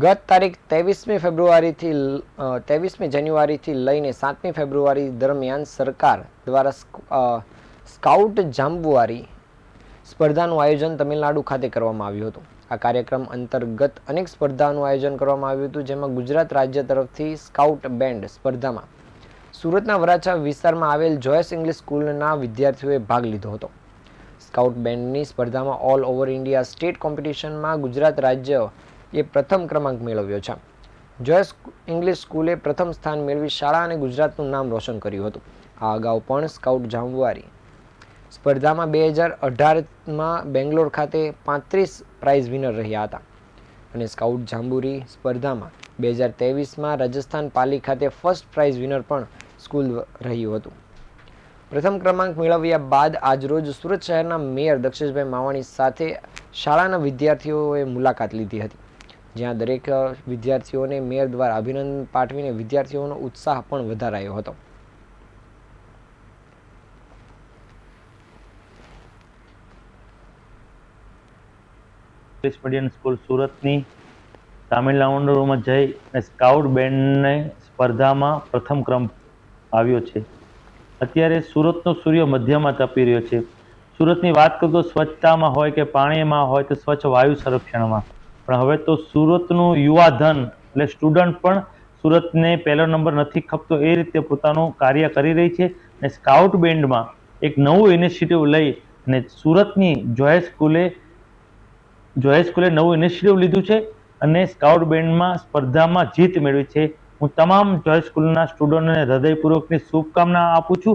ગત તારીખ 23મી જાન્યુઆરીથી લઈને 7મી ફેબ્રુઆરી દરમિયાન સરકાર દ્વારા સ્કાઉટ જાંબુવારી સ્પર્ધાનું આયોજન તમિલનાડુ ખાતે કરવામાં આવ્યું હતું। આ કાર્યક્રમ અંતર્ગત અનેક સ્પર્ધાનું આયોજન કરવામાં આવ્યું હતું, જેમાં ગુજરાત રાજ્ય તરફથી સ્કાઉટ બેન્ડ સ્પર્ધામાં સુરતના વરાછા વિસ્તારમાં આવેલ જોયસ ઇંગ્લિશ સ્કૂલના વિદ્યાર્થીઓએ ભાગ લીધો હતો। સ્કાઉટ બેન્ડની સ્પર્ધામાં ઓલ ઓવર ઇન્ડિયા સ્ટેટ કોમ્પિટિશનમાં ગુજરાત રાજ્ય એ પ્રથમ ક્રમાંક મેળવ્યો છે। જોયસ ઇંગ્લિશ સ્કૂલે પ્રથમ સ્થાન મેળવી શાળા અને ગુજરાતનું નામ રોશન કર્યું હતું। આ અગાઉ પણ સ્કાઉટ જાંબુવારી સ્પર્ધામાં 2018માં બેંગ્લોર ખાતે 35 પ્રાઇઝ વિનર રહ્યા હતા અને સ્કાઉટ જાંબુરી સ્પર્ધામાં 2023માં રાજસ્થાન પાલી ખાતે ફર્સ્ટ પ્રાઇઝ વિનર પણ સ્કૂલ રહ્યું હતું। પ્રથમ ક્રમાંક મેળવ્યા બાદ આજરોજ સુરત શહેરના મેયર દક્ષેશભાઈ માવાણી સાથે શાળાના વિદ્યાર્થીઓએ મુલાકાત લીધી હતી, જ્યાં દરેક વિદ્યાર્થીઓને મેયર દ્વારા અભિનંદન પાઠવીને વિદ્યાર્થીઓનો ઉત્સાહ પણ વધારાયો હતો। ઇંગ્લિશ મીડિયમ સ્કૂલ સુરતની તામિલનાડુમાં જઈ સ્કાઉટ બેન્ડને સ્પર્ધામાં પ્રથમ ક્રમ આવ્યો છે। અત્યારે સુરતનો સૂર્ય મધ્યમાં તપી રહ્યો છે। સુરતની વાત કરું તો સ્વચ્છતામાં હોય કે પાણીમાં હોય તો સ્વચ્છ વાયુ સંરક્ષણમાં, પણ હવે તો સુરતનું યુવાધન એટલે સ્ટુડન્ટ પણ સુરતને પહેલો નંબર નથી ખપતો એ રીતે પોતાનું કાર્ય કરી રહી છે। અને સ્કાઉટ બેન્ડમાં એક નવું ઇનિશિયેટિવ લઈ અને સુરતની જોયસ સ્કૂલે નવું ઇનિશિયેટિવ લીધું છે અને સ્કાઉટ બેન્ડમાં સ્પર્ધામાં જીત મેળવી છે। હું તમામ જોયસ સ્કૂલના સ્ટુડન્ટોને હૃદયપૂર્વકની શુભકામના આપું છું।